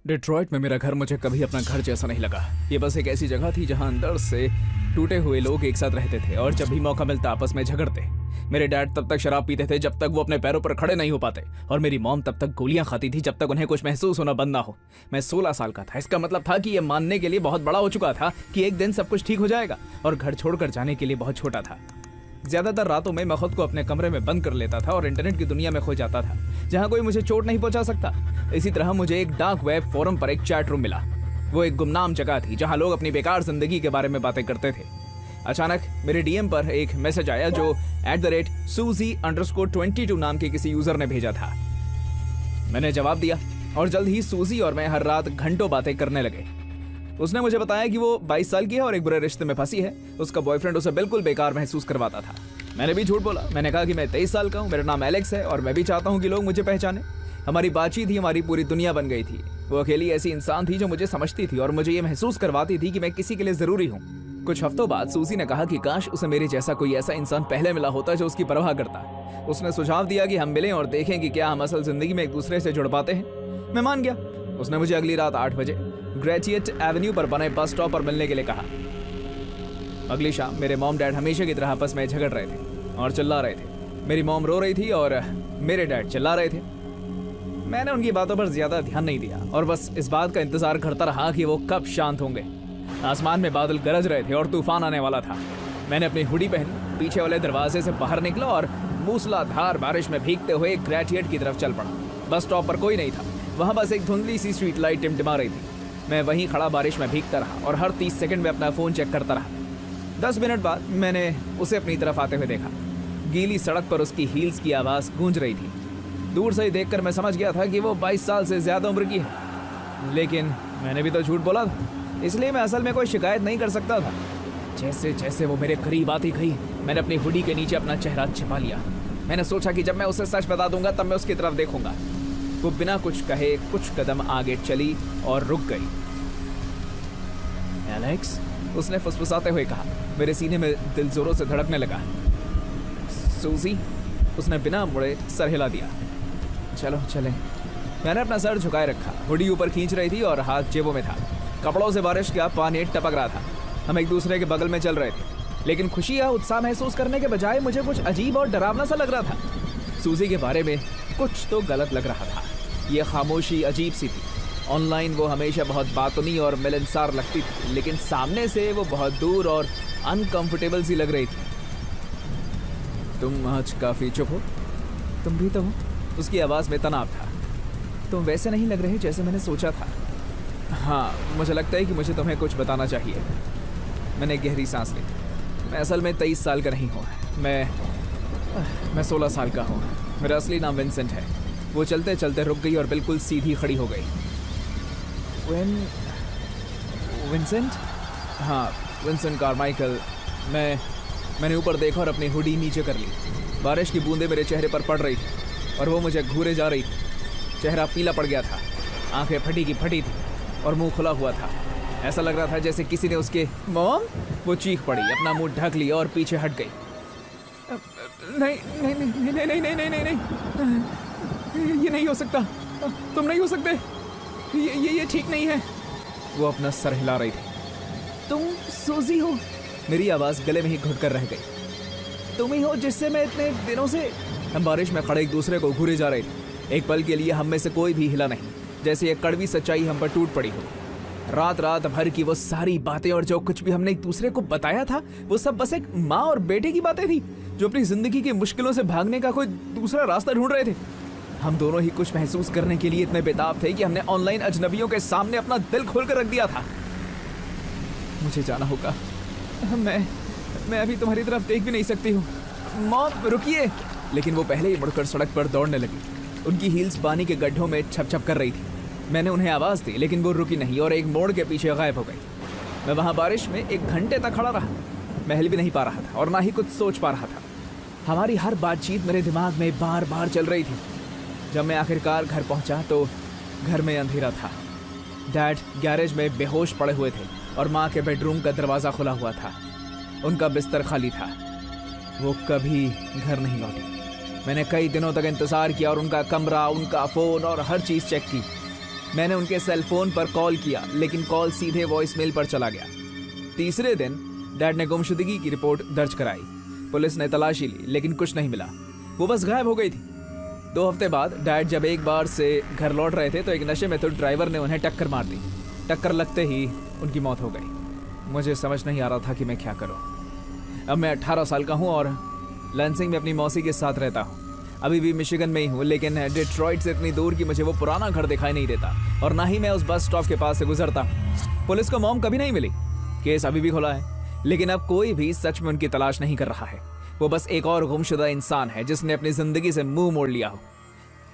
Detroit में मेरा घर मुझे कभी अपना घर जैसा नहीं लगा। ये बस एक ऐसी जगह थी जहां अंदर से टूटे हुए लोग एक साथ रहते थे और जब भी मौका मिलता आपस में झगड़ते। मेरे डैड तब तक शराब पीते थे जब तक वो अपने पैरों पर खड़े नहीं हो पाते, और मेरी मॉम तब तक गोलियां खाती थी जब तक उन्हें कुछ महसूस होना बंद ना हो। मैं 16 साल का था। इसका मतलब था कि ये मानने के लिए बहुत बड़ा हो चुका था कि एक दिन सब कुछ ठीक हो जाएगा, और घर छोड़कर जाने के लिए बहुत छोटा था। ज्यादातर रातों में मैं खुद को अपने कमरे में बंद कर लेता था और इंटरनेट की दुनिया में खो जाता था जहां कोई मुझे चोट नहीं पहुंचा सकता। इसी तरह मुझे एक डार्क वेब फोरम पर एक चैट रूम मिला। वो एक गुमनाम जगह थी जहां लोग अपनी बेकार जिंदगी के बारे में बातें करते थे। अचानक मेरे डीएम पर एक मैसेज आया जो @Suzy_22 नाम के किसी यूजर ने भेजा था। मैंने जवाब दिया और जल्द ही सूजी और मैं हर रात घंटों बातें करने लगे। उसने मुझे बताया कि वो 22 साल की है और एक बुरे रिश्ते में फंसी है। उसका बॉयफ्रेंड उसे बिल्कुल बेकार महसूस करवाता था। मैंने भी झूठ बोला। मैंने कहा कि मैं 23 साल का हूँ, मेरा नाम एलेक्स है और मैं भी चाहता हूँ कि लोग मुझे पहचाने। हमारी बातचीत ही हमारी पूरी दुनिया बन गई थी। वो अकेली ऐसी इंसान थी जो मुझे समझती थी और मुझे ये महसूस करवाती थी कि मैं किसी के लिए जरूरी हूँ। कुछ हफ्तों बाद सूजी ने कहा कि काश उसे मेरे जैसा कोई ऐसा इंसान पहले मिला होता जो उसकी परवाह करता। उसने सुझाव दिया कि हम मिलें और देखें कि क्या हम असल जिंदगी में एक दूसरे से जुड़ पाते हैं। मैं मान गया। उसने मुझे अगली रात 8 बजे ग्रेजुएट एवेन्यू पर बने बस स्टॉप पर मिलने के लिए कहा। अगली शाम मेरे मॉम डैड हमेशा की तरह आपस में झगड़ रहे थे और चिल्ला रहे थे। मेरी मॉम रो रही थी और मेरे डैड चिल्ला रहे थे। मैंने उनकी बातों पर ज्यादा ध्यान नहीं दिया और बस इस बात का इंतजार करता रहा कि वो कब शांत होंगे। आसमान में बादल गरज रहे थे और तूफान आने वाला था। मैंने अपनी हुडी पहनी, पीछे वाले दरवाजे से बाहर निकला और मूसलाधार बारिश में भीगते हुए ग्रेजुएट की तरफ चल पड़ा। बस स्टॉप पर कोई नहीं था। वहां बस एक धुंधली सी स्ट्रीट लाइट टिमटिमा रही थी। मैं वहीं खड़ा बारिश में भीगता रहा और हर 30 सेकंड में अपना फोन चेक करता रहा। 10 मिनट बाद मैंने उसे अपनी तरफ आते हुए देखा। गीली सड़क पर उसकी हील्स की आवाज गूंज रही थी। दूर से ही देखकर मैं समझ गया था कि वो 22 साल से ज्यादा उम्र की है। लेकिन मैंने भी तो झूठ बोला था, इसलिए मैं असल में कोई शिकायत नहीं कर सकता था। जैसे जैसे वो मेरे करीब आती गई, मैंने अपनी हुडी के नीचे अपना चेहरा छिपा लिया। मैंने सोचा कि जब मैं उसे सच बता दूंगा तब मैं उसकी तरफ देखूंगा। वो बिना कुछ कहे कुछ कदम आगे चली और रुक गई। एलेक्स, उसने फुसफुसाते हुए कहा। मेरे सीने में दिल जोरों से धड़कने लगा। सूजी, उसने बिना मुड़े सर हिला दिया। चलो चले। मैंने अपना सर झुकाए रखा, हुडी ऊपर खींच रही थी और हाथ जेबों में था। कपड़ों से बारिश का पानी टपक रहा था। हम एक दूसरे के बगल में चल रहे थे, लेकिन खुशी या उत्साह महसूस करने के बजाय मुझे कुछ अजीब और डरावना सा लग रहा था। सूजी के बारे में कुछ तो गलत लग रहा था। ये खामोशी अजीब सी थी। ऑनलाइन वो हमेशा बहुत बातूनी और मिलनसार लगती थी, लेकिन सामने से वो बहुत दूर और अनकंफर्टेबल सी लग रही थी। तुम आज काफी चुप हो। तुम भी तो हो। उसकी आवाज में तनाव था। तुम वैसे नहीं लग रहे जैसे मैंने सोचा था। हाँ, मुझे लगता है कि मुझे तुम्हें कुछ बताना चाहिए। मैंने गहरी सांस ली। मैं असल में 23 साल का नहीं हूँ। मैं 16 साल का हूँ। मेरा असली नाम विंसेंट है। वो चलते चलते रुक गई और बिल्कुल सीधी खड़ी हो गई। विंसेंट? हाँ, विंसेंट कारमाइकल। मैंने ऊपर देखा और अपनी हुडी नीचे कर ली। बारिश की बूंदें मेरे चेहरे पर पड़ रही थी और वो मुझे घूरे जा रही थी। चेहरा पीला पड़ गया था, आंखें फटी की फटी थी और मुंह खुला हुआ था। ऐसा लग रहा था जैसे किसी ने उसके मॉम। वो चीख पड़ी, अपना मुंह ढक लिया और पीछे हट गई। नहीं नहीं नहीं नहीं नहीं नहीं नहीं नहीं, ये नहीं हो सकता। तुम नहीं हो सकते। ये ठीक नहीं है। वो अपना सर हिला रही थी। तुम सूजी हो? मेरी आवाज गले में ही घुट कर रह गई। तुम ही हो जिससे मैं इतने दिनों से। हम बारिश में खड़े एक दूसरे को घूरे जा रहे थे। एक पल के लिए हम में से कोई भी हिला नहीं, जैसे एक कड़वी सच्चाई हम पर टूट पड़ी हो। रात भर की वो सारी बातें और जो कुछ भी हमने एक दूसरे को बताया था, वो सब बस एक माँ और बेटे की बातें थी जो अपनी जिंदगी की मुश्किलों से भागने का कोई दूसरा रास्ता ढूंढ रहे थे। हम दोनों ही कुछ महसूस करने के लिए इतने बेताब थे कि हमने ऑनलाइन अजनबियों के सामने अपना दिल खोल कर रख दिया था। मुझे जाना होगा। मैं अभी तुम्हारी तरफ देख भी नहीं सकती हूँ। मॉम, रुकिए। लेकिन वो पहले ही मुड़कर सड़क पर दौड़ने लगी। उनकी हील्स पानी के गड्ढों में छप छप कर रही थी। मैंने उन्हें आवाज दी, लेकिन वो रुकी नहीं और एक मोड़ के पीछे गायब हो गई। मैं वहां बारिश में 1 घंटे तक खड़ा रहा। मैं हिल भी नहीं पा रहा था और ना ही कुछ सोच पा रहा था। हमारी हर बातचीत मेरे दिमाग में बार बार चल रही थी। जब मैं आखिरकार घर पहुंचा तो घर में अंधेरा था। डैड गैरेज में बेहोश पड़े हुए थे और माँ के बेडरूम का दरवाज़ा खुला हुआ था। उनका बिस्तर खाली था। वो कभी घर नहीं लौटे। मैंने कई दिनों तक इंतज़ार किया और उनका कमरा, उनका फ़ोन और हर चीज़ चेक की, मैंने उनके सेल फोन पर कॉल किया, लेकिन कॉल सीधे वॉइसमेल पर चला गया। तीसरे दिन डैड ने गुमशुदगी की रिपोर्ट दर्ज कराई। पुलिस ने तलाशी ली, लेकिन कुछ नहीं मिला। वो बस गायब हो गई थी। 2 हफ्ते बाद डैड जब एक बार से घर लौट रहे थे तो एक नशे में तो ड्राइवर ने उन्हें टक्कर मार दी। टक्कर लगते ही उनकी मौत हो गई। मुझे समझ नहीं आ रहा था कि मैं क्या करूं। अब मैं 18 साल का हूं और लैंसिंग में अपनी मौसी के साथ रहता हूं। अभी भी मिशिगन में ही हूं, लेकिन डिट्रॉइट से इतनी दूर कि मुझे वो पुराना घर दिखाई नहीं देता और ना ही मैं उस बस स्टॉप के पास से गुजरता हूं। पुलिस को मॉम कभी नहीं मिली। केस अभी भी खुला है, लेकिन अब कोई भी सच में उनकी तलाश नहीं कर रहा है। वो बस एक और गुमशुदा इंसान है जिसने अपनी जिंदगी से मुंह मोड़ लिया हो।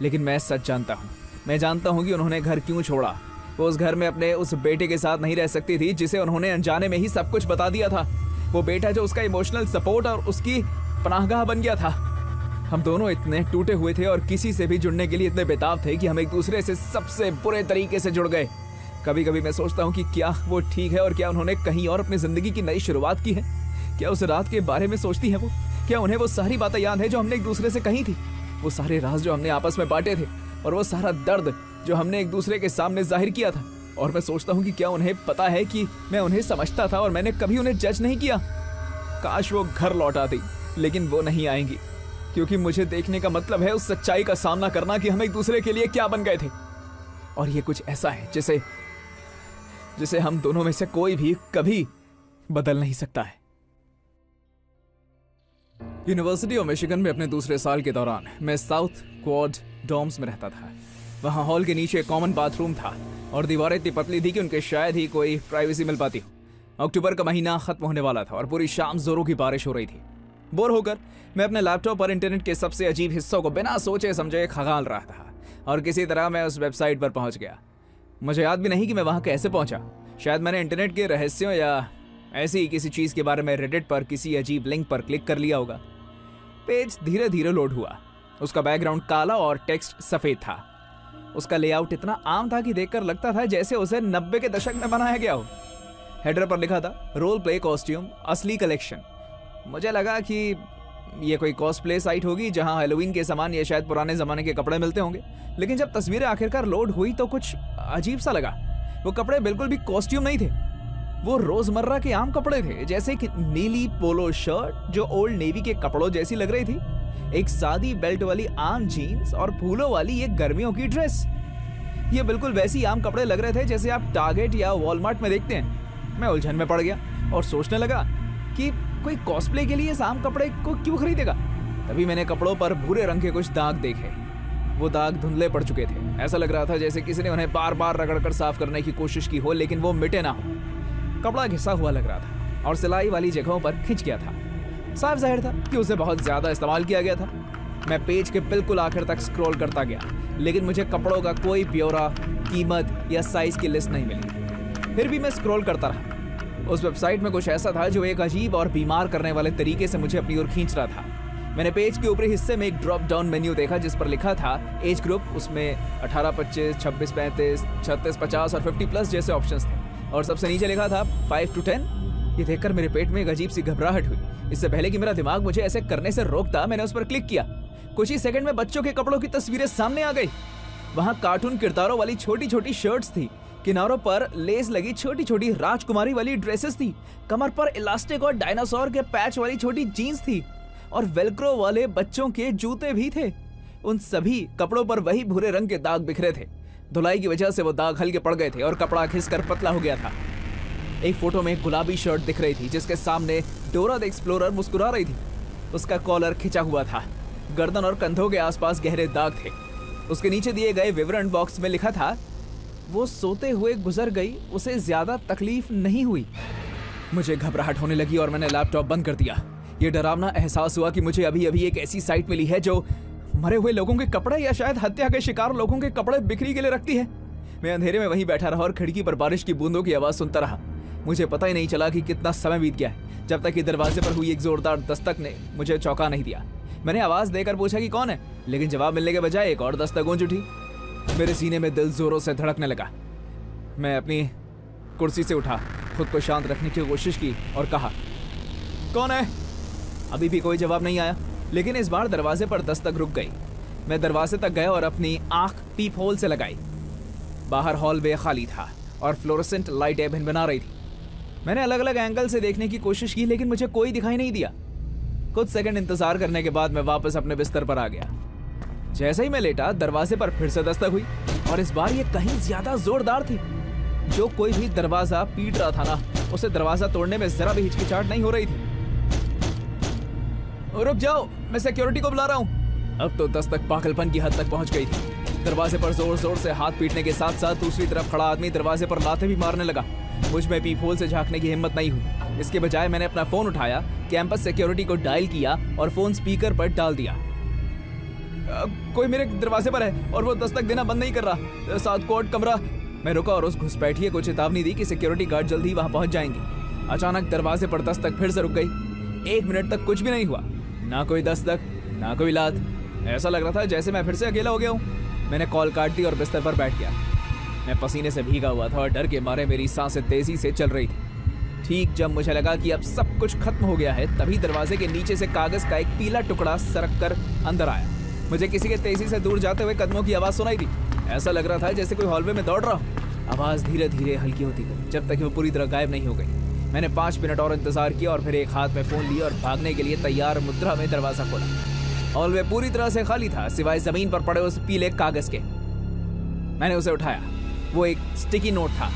लेकिन मैं सच जानता हूँ। मैं जानता हूँ कि उन्होंने घर क्यों छोड़ा। वो उस घर में अपने उस बेटे के साथ नहीं रह सकती थी जिसे उन्होंने अनजाने में ही सब कुछ बता दिया था। वो बेटा जो उसका इमोशनल सपोर्ट और उसकी पनाहगाह बन गया था। हम दोनों इतने टूटे हुए थे और किसी से भी जुड़ने के लिए इतने बेताब थे कि हम एक दूसरे से सबसे बुरे तरीके से जुड़ गए। कभी कभी मैं सोचता हूँ कि क्या वो ठीक है और क्या उन्होंने कहीं और अपनी जिंदगी की नई शुरुआत की है। क्या उस रात के बारे में सोचती है वो? क्या उन्हें वो सारी बातें याद है जो हमने एक दूसरे से कही थी? वो सारे राज जो हमने आपस में बांटे थे और वो सारा दर्द जो हमने एक दूसरे के सामने जाहिर किया था। और मैं सोचता हूँ कि क्या उन्हें पता है कि मैं उन्हें समझता था और मैंने कभी उन्हें जज नहीं किया। काश वो घर लौट आती, लेकिन वो नहीं आएंगी, क्योंकि मुझे देखने का मतलब है उस सच्चाई का सामना करना कि हम एक दूसरे के लिए क्या बन गए थे। और ये कुछ ऐसा है जिसे हम दोनों में से कोई भी कभी बदल नहीं सकता है। यूनिवर्सिटी ऑफ मिशिगन में अपने दूसरे साल के दौरान मैं साउथ क्वाड डॉर्म्स में रहता था। वहां हॉल के नीचे कॉमन बाथरूम था और दीवारें इतनी पतली थी कि उनके शायद ही कोई प्राइवेसी मिल पाती हो। अक्टूबर का महीना खत्म होने वाला था और पूरी शाम जोरों की बारिश हो रही थी। बोर होकर मैं अपने लैपटॉप पर इंटरनेट के सबसे अजीब हिस्सों को बिना सोचे समझे खंगाल रहा था और किसी तरह मैं उस वेबसाइट पर पहुंच गया। मुझे याद भी नहीं कि मैं वहां कैसे पहुंचा। शायद मैंने इंटरनेट के रहस्यों या ऐसी ही किसी चीज के बारे में रेडिट पर किसी अजीब लिंक पर क्लिक कर लिया होगा। पेज धीरे धीरे लोड हुआ। उसका बैकग्राउंड काला और टेक्स्ट सफेद था। उसका लेआउट इतना आम था कि देखकर लगता था जैसे उसे 90 के दशक में बनाया गया हो। हेडर पर लिखा था रोल प्ले कॉस्ट्यूम असली कलेक्शन। मुझे लगा कि ये कोई कॉस्प्ले साइट होगी जहां हैलोवीन के सामान या शायद पुराने जमाने के कपड़े मिलते होंगे। लेकिन जब तस्वीरें आखिरकार लोड हुई तो कुछ अजीब सा लगा। वो कपड़े बिल्कुल भी कॉस्ट्यूम नहीं थे। वो रोजमर्रा के आम कपड़े थे, जैसे कि नीली पोलो शर्ट जो ओल्ड नेवी के कपड़ों जैसी लग रही थी, एक सादी बेल्ट वाली आम जीन्स और फूलों वाली एक गर्मियों की ड्रेस। ये बिल्कुल वैसी आम कपड़े लग रहे थे जैसे आप टारगेट या वॉलमार्ट में देखते हैं। मैं उलझन में पड़ गया और सोचने लगा कि कोई कॉस्प्ले के लिए इस आम कपड़े को क्यों खरीदेगा। तभी मैंने कपड़ों पर भूरे रंग के कुछ दाग देखे। वो दाग धुंधले पड़ चुके थे। ऐसा लग रहा था जैसे किसी ने उन्हें बार बार रगड़कर साफ करने की कोशिश की हो, लेकिन वो मिटे ना हो। कपड़ा घिसा हुआ लग रहा था और सिलाई वाली जगहों पर खिंच गया था। साफ जाहिर था कि उसे बहुत ज्यादा इस्तेमाल किया गया था। मैं पेज के बिल्कुल आखिर तक स्क्रॉल करता गया, लेकिन मुझे कपड़ों का कोई ब्यौरा, कीमत या साइज की लिस्ट नहीं मिली। फिर भी मैं स्क्रॉल करता रहा। उस वेबसाइट में कुछ ऐसा था जो एक अजीब और बीमार करने वाले तरीके से मुझे अपनी ओर खींच रहा था। मैंने पेज के ऊपरी हिस्से में एक ड्रॉप डाउन मेन्यू देखा जिस पर लिखा था एज ग्रुप। उसमें 18-25, 26-35, 36-50 और 50+ जैसे ऑप्शंस थे और सबसे नीचे लिखा था 5 to 10। ये देखकर मेरे पेट में एक अजीब सी घबराहट हुई। इससे पहले कि मेरा दिमाग मुझे ऐसे करने से रोकता, मैंने उस पर क्लिक किया। कुछ ही सेकंड में बच्चों के कपड़ों की तस्वीरें सामने आ गई। वहां कार्टून किरदारों वाली छोटी छोटी शर्ट्स थी, किनारों पर लेस लगी छोटी छोटी राजकुमारी वाली ड्रेसेस थी, कमर पर इलास्टिक और डायनासोर के पैच वाली छोटी जीन्स थी और वेलक्रो वाले बच्चों के जूते भी थे। उन सभी कपड़ों पर वही भूरे रंग के दाग बिखरे थे। धुलाई की वजह से वो दाग हल्के पड़ गए थे और कपड़ा घिसकर पतला हो गया था। एक फोटो में एक गुलाबी शर्ट दिख रही थी जिसके सामने डोरा द एक्सप्लोरर मुस्कुरा रही थी। उसका कॉलर खिंचा हुआ था, गर्दन और कंधों के आसपास गहरे दाग थे। उसके नीचे दिए गए विवरण बॉक्स में लिखा था वो सोते हुए गुजर गई, उसे ज्यादा तकलीफ नहीं हुई। मुझे घबराहट होने लगी और मैंने लैपटॉप बंद कर दिया। ये डरावना एहसास हुआ कि मुझे अभी अभी एक ऐसी साइट मिली है जो मरे हुए लोगों के कपड़े या शायद हत्या के शिकार लोगों के कपड़े बिक्री के लिए रखती है। मैं अंधेरे में वहीं बैठा रहा और खिड़की पर बारिश की बूंदों की आवाज सुनता रहा। मुझे पता ही नहीं चला कि कितना समय बीत गया है जब तक कि दरवाजे पर हुई एक जोरदार दस्तक ने मुझे चौंका नहीं दिया। मैंने आवाज देकर पूछा कि कौन है, लेकिन जवाब मिलने के बजाय एक और दस्तक गूंज उठी। मेरे सीने में दिल जोरों से धड़कने लगा। मैं अपनी कुर्सी से उठा, खुद को शांत रखने की कोशिश की और कहा, कौन है? अभी भी कोई जवाब नहीं आया, लेकिन इस बार दरवाजे पर दस्तक रुक गई। मैं दरवाजे तक गया और अपनी आंख पीप होल से लगाई। बाहर हॉलवे खाली था और फ्लोरेसेंट लाइटें भिनभिना रही थी। मैंने अलग अलग एंगल से देखने की कोशिश की लेकिन मुझे कोई दिखाई नहीं दिया। कुछ सेकंड इंतजार करने के बाद मैं वापस अपने बिस्तर पर आ गया। जैसे ही मैं लेटा, दरवाजे पर फिर से दस्तक हुई और इस बार ये कहीं ज्यादा जोरदार थी। जो कोई भी दरवाजा पीट रहा था ना, उसे दरवाजा तोड़ने में जरा भी हिचकिचाहट नहीं हो रही थी। रुक जाओ, मैं सिक्योरिटी को बुला रहा हूँ। अब तो दस्तक पागलपन की हद तक पहुंच गई थी। दरवाजे पर जोर जोर से हाथ पीटने के साथ साथ दूसरी तरफ खड़ा आदमी दरवाजे पर लाते भी मारने लगा। मुझ में पीप होल से झांकने की हिम्मत नहीं हुई। इसके बजाय मैंने अपना फोन उठाया, कैंपस सिक्योरिटी को डायल किया और फोन स्पीकर पर डाल दिया। कोई मेरे दरवाजे पर है और वो दस्तक देना बंद नहीं कर रहा। साउथ कोर्ट कमरा। मैं रुका और उस घुसपैठिए को चेतावनी दी कि सिक्योरिटी गार्ड जल्दी ही वहां पहुंच जाएंगे। अचानक दरवाजे पर दस्तक फिर से रुक गई। 1 मिनट तक कुछ भी नहीं हुआ, ना कोई दस्तक, ना कोई लात। ऐसा लग रहा था जैसे मैं फिर से अकेला हो गया हूँ। मैंने कॉल काट दी और बिस्तर पर बैठ गया। मैं पसीने से भीगा हुआ था और डर के मारे मेरी सांसें तेजी से चल रही थी। ठीक जब मुझे लगा कि अब सब कुछ खत्म हो गया है, तभी दरवाजे के नीचे से कागज का एक पीला टुकड़ा सरक कर अंदर आया। मुझे किसी के तेजी से दूर जाते हुए कदमों की आवाज सुनाई दी। ऐसा लग रहा था जैसे कोई हॉलवे में दौड़ रहा हो। आवाज धीरे धीरे हल्की होती गई जब तक वो पूरी तरह गायब नहीं हो गई। मैंने 5 मिनट और इंतजार किया और फिर एक हाथ में फोन लिया और भागने के लिए तैयार मुद्रा में दरवाजा खोला। हॉलवे पूरी तरह से खाली था सिवाय जमीन पर पड़े उस पीले कागज के। मैंने उसे उठाया। वो एक स्टिकी नोट था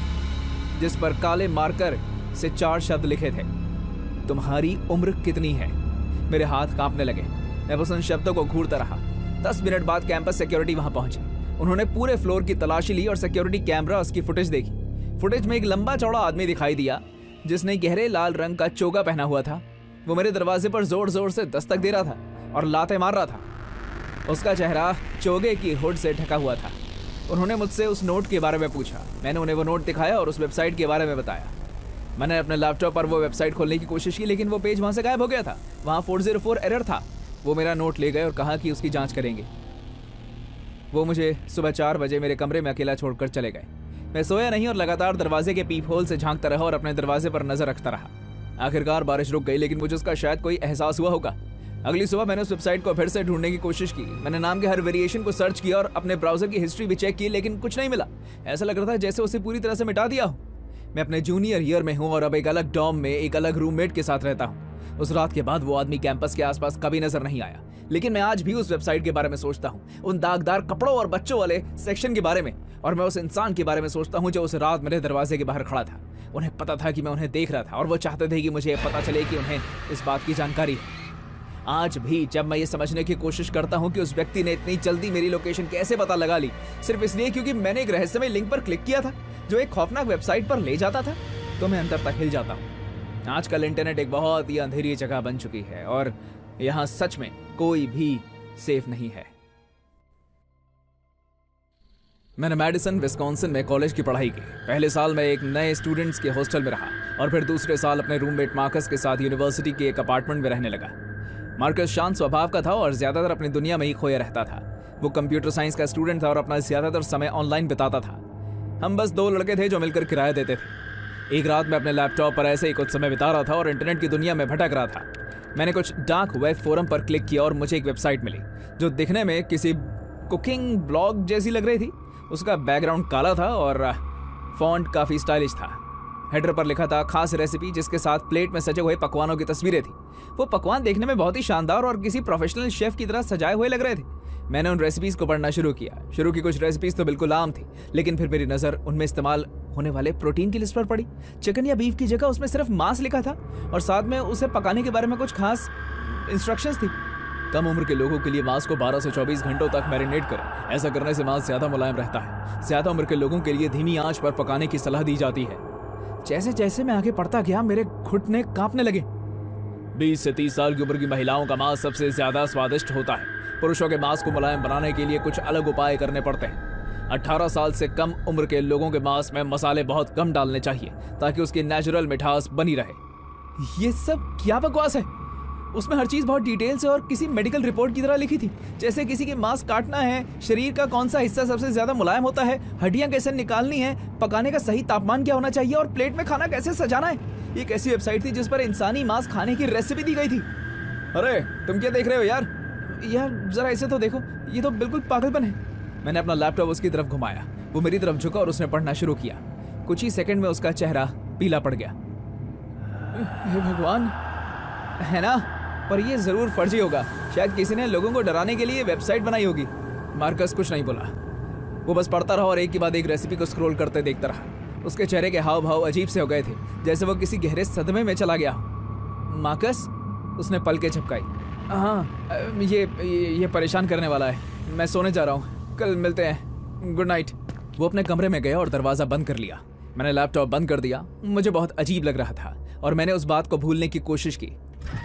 जिस पर काले मार्कर से 4 शब्द लिखे थे। तुम्हारी उम्र कितनी है? मेरे हाथ कांपने लगे। मैं बस उन शब्दों को घूरता रहा। 10 मिनट बाद कैंपस सिक्योरिटी वहां पहुंची। उन्होंने पूरे फ्लोर की तलाशी ली और सिक्योरिटी कैमरा उसकी फुटेज देखी। फुटेज में एक लंबा चौड़ा आदमी दिखाई दिया जिसने गहरे लाल रंग का चोगा पहना हुआ था। वो मेरे दरवाजे पर जोर जोर से दस्तक दे रहा था और लाते मार रहा था। उसका चेहरा चोगे की हुड से ढका हुआ था। उन्होंने मुझसे उस नोट के बारे में पूछा। मैंने उन्हें वो नोट दिखाया और उस वेबसाइट के बारे में बताया। मैंने अपने लैपटॉप पर वो वेबसाइट खोलने की कोशिश की लेकिन वो पेज वहां से गायब हो गया था। वहां 404 एरर था। वो मेरा नोट ले गए और कहा कि उसकी जांच करेंगे। वो मुझे सुबह 4 बजे मेरे कमरे में अकेला छोड़कर चले गए। मैं सोया नहीं और लगातार दरवाजे के पीप होल से झांकता रहा और अपने दरवाजे पर नजर रखता रहा। आखिरकार बारिश रुक गई लेकिन मुझे उसका शायद कोई एहसास हुआ होगा। अगली सुबह मैंने उस वेबसाइट को फिर से ढूंढने की कोशिश की। मैंने नाम के हर वेरिएशन को सर्च किया और अपने ब्राउजर की हिस्ट्री भी चेक की लेकिन कुछ नहीं मिला। ऐसा लग रहा था जैसे उसे पूरी तरह से मिटा दिया हो। मैं अपने जूनियर ईयर में हूँ और अब एक अलग डॉर्म में एक अलग रूममेट के साथ रहता हूँ। उस रात के बाद वो आदमी कैंपस के आसपास कभी नजर नहीं आया। लेकिन मैं आज भी उस वेबसाइट के बारे में सोचता हूँ, उन दागदार कपड़ों और बच्चों वाले सेक्शन के बारे में, और मैं उस इंसान के बारे में सोचता हूँ जो उस रात मेरे दरवाजे के बाहर खड़ा था। उन्हें पता था कि मैं उन्हें देख रहा था और वो चाहते थे कि मुझे ये पता चले कि उन्हें इस बात की जानकारी है। आज भी जब मैं ये समझने की कोशिश करता हूँ कि उस व्यक्ति ने इतनी जल्दी मेरी लोकेशन कैसे पता लगा ली, सिर्फ इसलिए क्योंकि मैंने एक रहस्यमय लिंक पर क्लिक किया था जो एक खौफनाक वेबसाइट पर ले जाता था, तो मैं अंदर तक हिल जाता हूँ। आजकल इंटरनेट एक बहुत ही अंधेरी जगह बन चुकी है और यहाँ सच में कोई भी सेफ नहीं है। मैंने मैडिसन विस्कॉन्सिन में कॉलेज की पढ़ाई की। पहले साल में एक नए स्टूडेंट्स के हॉस्टल में रहा और फिर दूसरे साल अपने रूममेट मार्कस के साथ यूनिवर्सिटी के एक अपार्टमेंट में रहने लगा। मार्कस शांत स्वभाव का था और ज्यादातर अपनी दुनिया में ही खोया रहता था। वो कंप्यूटर साइंस का स्टूडेंट था और अपना ज्यादातर समय ऑनलाइन बिताता था। हम बस 2 लड़के थे जो मिलकर किराया देते थे। एक रात मैं अपने लैपटॉप पर ऐसे ही कुछ समय बिता रहा था और इंटरनेट की दुनिया में भटक रहा था। मैंने कुछ डार्क वेब फोरम पर क्लिक किया और मुझे एक वेबसाइट मिली जो दिखने में किसी कुकिंग ब्लॉग जैसी लग रही थी। उसका बैकग्राउंड काला था और फॉन्ट काफ़ी स्टाइलिश था। हेडर पर लिखा था खास रेसिपी, जिसके साथ प्लेट में सजे हुए पकवानों की तस्वीरें थी। वो पकवान देखने में बहुत ही शानदार और किसी प्रोफेशनल शेफ की तरह सजाए हुए लग रहे थे। मैंने उन रेसिपीज को पढ़ना शुरू किया। शुरू की कुछ रेसिपीज तो बिल्कुल आम थी, लेकिन फिर मेरी नज़र उनमें इस्तेमाल होने वाले प्रोटीन की लिस्ट पर पड़ी। चिकन या बीफ की जगह उसमें सिर्फ मांस लिखा था और साथ में उसे पकाने के बारे में कुछ खास इंस्ट्रक्शंस थी। कम उम्र के लोगों के लिए मांस को 12 से 24 घंटों तक मैरिनेट करें। ऐसा करने से मांस ज्यादा मुलायम रहता है। ज्यादा उम्र के लोगों के लिए धीमी आंच पर पकाने की सलाह दी जाती है। जैसे जैसे मैं आगे बढ़ता गया मेरे घुटने कांपने लगे। 20 से 30 साल की उम्र की महिलाओं का मांस सबसे ज्यादा स्वादिष्ट होता है। पुरुषों के मांस को मुलायम बनाने के लिए कुछ अलग उपाय करने पड़ते हैं। 18 साल से कम उम्र के लोगों के मांस में मसाले बहुत कम डालने चाहिए ताकि उसकी नेचुरल मिठास बनी रहे। ये सब क्या बकवास है? उसमें हर चीज बहुत डिटेल से और किसी मेडिकल रिपोर्ट की तरह लिखी थी। जैसे किसी के मांस काटना है, शरीर का कौन सा हिस्सा सबसे ज्यादा मुलायम होता है, हड्डियां कैसे निकालनी है, पकाने का सही तापमान क्या होना चाहिए और प्लेट में खाना कैसे सजाना है। ये एक ऐसी वेबसाइट थी जिस पर इंसानी मांस खाने की रेसिपी दी गई थी। अरे तुम क्या देख रहे हो यार? जरा ऐसे तो देखो, ये तो बिल्कुल पागलपन है। मैंने अपना लैपटॉप उसकी तरफ घुमाया। वो मेरी तरफ झुका और उसने पढ़ना शुरू किया। कुछ ही सेकंड में उसका चेहरा पीला पड़ गया। हे भगवान, है ना? पर ये जरूर फर्जी होगा। शायद किसी ने लोगों को डराने के लिए वेबसाइट बनाई होगी। मार्कस कुछ नहीं बोला। वो बस पढ़ता रहा और एक के बाद एक रेसिपी को स्क्रॉल करते देखता रहा। उसके चेहरे के हाव भाव अजीब से हो गए थे, जैसे वो किसी गहरे सदमे में चला गया। मार्कस, उसने पलकें झपकाई। हाँ, ये परेशान करने वाला है। मैं सोने जा रहा हूँ, कल मिलते हैं, गुड नाइट। वो अपने कमरे में गया और दरवाज़ा बंद कर लिया। मैंने लैपटॉप बंद कर दिया। मुझे बहुत अजीब लग रहा था और मैंने उस बात को भूलने की कोशिश की।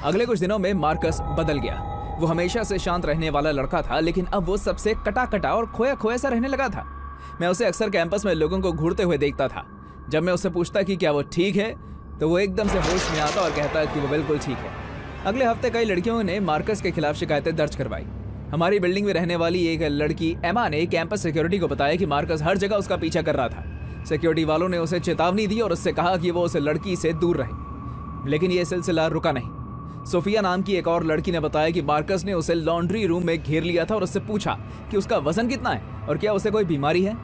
अगले कुछ दिनों में मार्कस बदल गया। वो हमेशा से शांत रहने वाला लड़का था, लेकिन अब वो सबसे कटा कटा और खोया खोया सा रहने लगा था। मैं उसे अक्सर कैंपस में लोगों को घूरते हुए देखता था। जब मैं उससे पूछता कि क्या वो ठीक है, तो वो एकदम से होश में आता और कहता कि वो बिल्कुल ठीक है। अगले हफ्ते कई लड़कियों ने मार्कस के खिलाफ शिकायतें दर्ज करवाई। हमारी बिल्डिंग में रहने वाली एक लड़की एमा ने कैंपस सिक्योरिटी को बताया कि मार्कस हर जगह उसका पीछा कर रहा था। सिक्योरिटी वालों ने उसे चेतावनी दी और उससे कहा कि वो उस लड़की से दूर रहे, लेकिन ये सिलसिला रुका नहीं। सोफिया नाम की एक और लड़की ने बताया कि मार्कस ने उसे लॉन्ड्री रूम में घेर लिया था और उससे पूछा कि उसका वजन कितना है और क्या उसे कोई बीमारी है।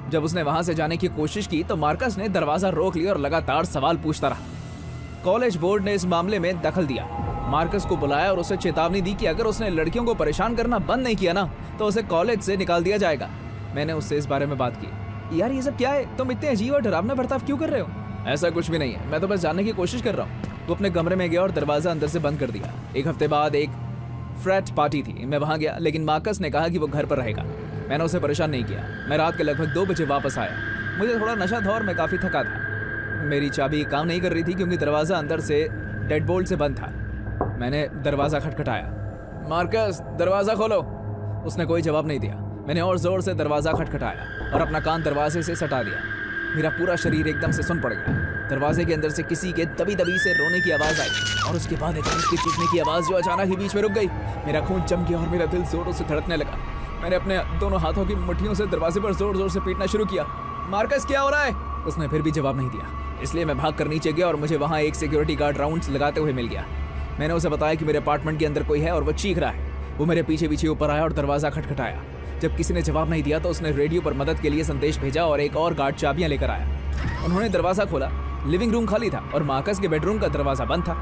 जब उसने वहां से जाने की कोशिश की तो मार्कस ने दरवाजा रोक लिया और लगातार सवाल पूछता रहा। कॉलेज बोर्ड ने इस मामले में दखल दिया, मार्कस को बुलाया और उसे चेतावनी दी कि अगर उसने लड़कियों को परेशान करना बंद नहीं किया ना, तो उसे कॉलेज से निकाल दिया जाएगा। मैंने उससे इस बारे में बात की। यार ये सब क्या है? तुम इतने अजीब और डरावना बर्ताव क्यों कर रहे हो? ऐसा कुछ भी नहीं है, मैं तो बस जानने की कोशिश कर रहा हूँ। वो अपने कमरे में गया और दरवाजा अंदर से बंद कर दिया। एक हफ्ते बाद एक फ्रैट पार्टी थी। मैं वहां गया, लेकिन मार्कस ने कहा कि वो घर पर रहेगा। मैंने उसे परेशान नहीं किया। मैं रात के लगभग 2 बजे वापस आया। मुझे थोड़ा नशा था और मैं काफ़ी थका था। मेरी चाबी काम नहीं कर रही थी क्योंकि दरवाज़ा अंदर से डेडबोल्ट से बंद था। मैंने दरवाज़ा खटखटाया। मार्कस, दरवाज़ा खोलो। उसने कोई जवाब नहीं दिया। मैंने और ज़ोर से दरवाज़ा खटखटाया और अपना कान दरवाजे से सटा दिया। मेरा पूरा शरीर एकदम से सुन पड़ गया। दरवाजे के अंदर से किसी के दबी दबी से रोने की आवाज़ आई और उसके बाद एक की चीखने की आवाज़ जो अचानक ही बीच में रुक गई। मेरा खून जम गया और मेरा दिल जोरों से धड़कने लगा। मैंने अपने दोनों हाथों की मुट्ठियों से दरवाजे पर जोर जोर से पीटना शुरू किया। मार्कस, क्या हो रहा है? उसने फिर भी जवाब नहीं दिया। इसलिए मैं भाग कर नीचे गया और मुझे वहाँ एक सिक्योरिटी गार्ड राउंड्स लगाते हुए मिल गया। मैंने उसे बताया कि मेरे अपार्टमेंट के अंदर कोई है और वो चीख रहा है। वो मेरे पीछे पीछे ऊपर आया और दरवाज़ा खटखटाया। जब किसी ने जवाब नहीं दिया तो उसने रेडियो पर मदद के लिए संदेश भेजा और एक और गार्ड चाबियां लेकर आया। उन्होंने दरवाज़ा खोला। लिविंग रूम खाली था और मार्कस के बेडरूम का दरवाज़ा बंद था।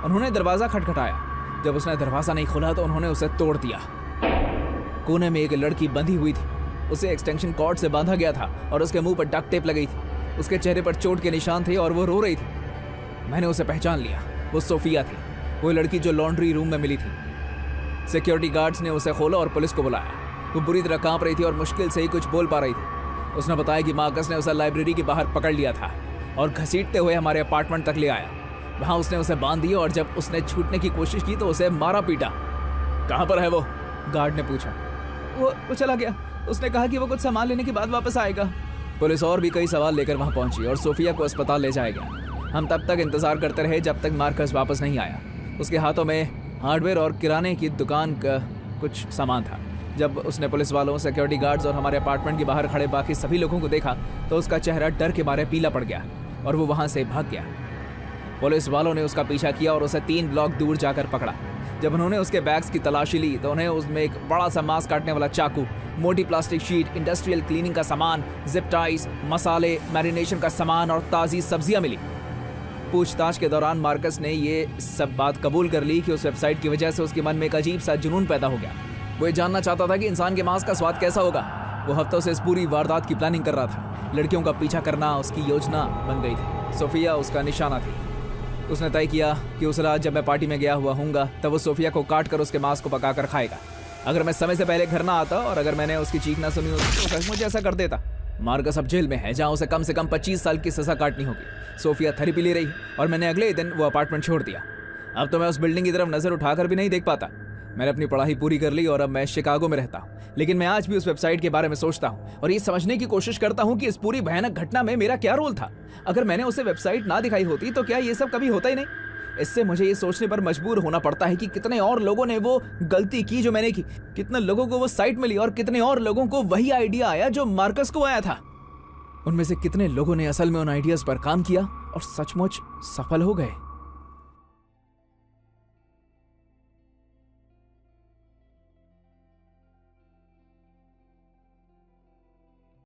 उन्होंने दरवाज़ा खटखटाया। जब उसने दरवाज़ा नहीं खोला तो उन्होंने उसे तोड़ दिया। कोने में एक लड़की बंधी हुई थी। उसे एक्सटेंशन कॉर्ड से बांधा गया था और उसके मुंह पर डक टेप लगी थी। उसके चेहरे पर चोट के निशान थे और वो रो रही थी। मैंने उसे पहचान लिया। वो सोफिया थी, वो लड़की जो लॉन्ड्री रूम में मिली थी। सिक्योरिटी गार्ड्स ने उसे खोला और पुलिस को बुलाया। वो बुरी तरह कांप रही थी और मुश्किल से ही कुछ बोल पा रही थी। उसने बताया कि मार्कस ने उसे लाइब्रेरी के बाहर पकड़ लिया था और घसीटते हुए हमारे अपार्टमेंट तक ले आया। वहाँ उसने उसे बांध दिया और जब उसने छूटने की कोशिश की तो उसे मारा पीटा। कहाँ पर है वो? गार्ड ने पूछा। वो चला गया। उसने कहा कि वो कुछ सामान लेने के बाद वापस आएगा। पुलिस और भी कई सवाल लेकर वहाँ पहुंची और सोफिया को अस्पताल ले जाया गया। हम तब तक इंतजार करते रहे जब तक मार्कस वापस नहीं आया। उसके हाथों में हार्डवेयर और किराने की दुकान का कुछ सामान था। जब उसने पुलिस वालों, सिक्योरिटी गार्ड्स और हमारे अपार्टमेंट के बाहर खड़े बाकी सभी लोगों को देखा तो उसका चेहरा डर के मारे पीला पड़ गया और वो वहाँ से भाग गया। पुलिस वालों ने उसका पीछा किया और उसे 3 ब्लॉक दूर जाकर पकड़ा। जब उन्होंने उसके बैग्स की तलाशी ली तो उन्हें उसमें एक बड़ा सा मांस काटने वाला चाकू, मोटी प्लास्टिक शीट, इंडस्ट्रियल क्लीनिंग का सामान, जिप टाइज, मसाले, मैरिनेशन का सामान और ताज़ी सब्जियां मिली। पूछताछ के दौरान मार्कस ने ये सब बात कबूल कर ली कि उस वेबसाइट की वजह से उसके मन में एक अजीब सा जुनून पैदा हो गया। वो ये जानना चाहता था कि इंसान के मांस का स्वाद कैसा होगा। वो हफ्तों से इस पूरी वारदात की प्लानिंग कर रहा था। लड़कियों का पीछा करना उसकी योजना बन गई थी। सोफिया उसका निशाना थी। उसने तय किया कि उस रात जब मैं पार्टी में गया हुआ हूँगा तब वो सोफिया को काट कर उसके मांस को पकाकर खाएगा। अगर मैं समय से पहले घर ना आता और अगर मैंने उसकी चीख ना सुनी होती तो सचमुच ऐसा कर देता। मार्कस अब जेल में है जहाँ उसे कम से कम 25 साल की सजा काटनी होगी। सोफिया थेरेपी ले रही और मैंने अगले ही दिन वो अपार्टमेंट छोड़ दिया। अब तो मैं उस बिल्डिंग की तरफ नजर उठाकर भी नहीं देख पाता। मैंने अपनी पढ़ाई पूरी कर ली और अब मैं शिकागो में रहता हूँ, लेकिन मैं आज भी उस वेबसाइट के बारे में सोचता हूँ और ये समझने की कोशिश करता हूँ कि इस पूरी भयानक घटना में मेरा क्या रोल था। अगर मैंने उसे वेबसाइट ना दिखाई होती तो क्या ये सब कभी होता ही नहीं। इससे मुझे ये सोचने पर मजबूर होना पड़ता है कि कितने और लोगों ने वो गलती की जो मैंने की, कितने लोगों को वो साइट मिली और कितने और लोगों को वही आइडिया आया जो मार्कस को आया था। उनमें से कितने लोगों ने असल में उन आइडियाज पर काम किया और सचमुच सफल हो गए।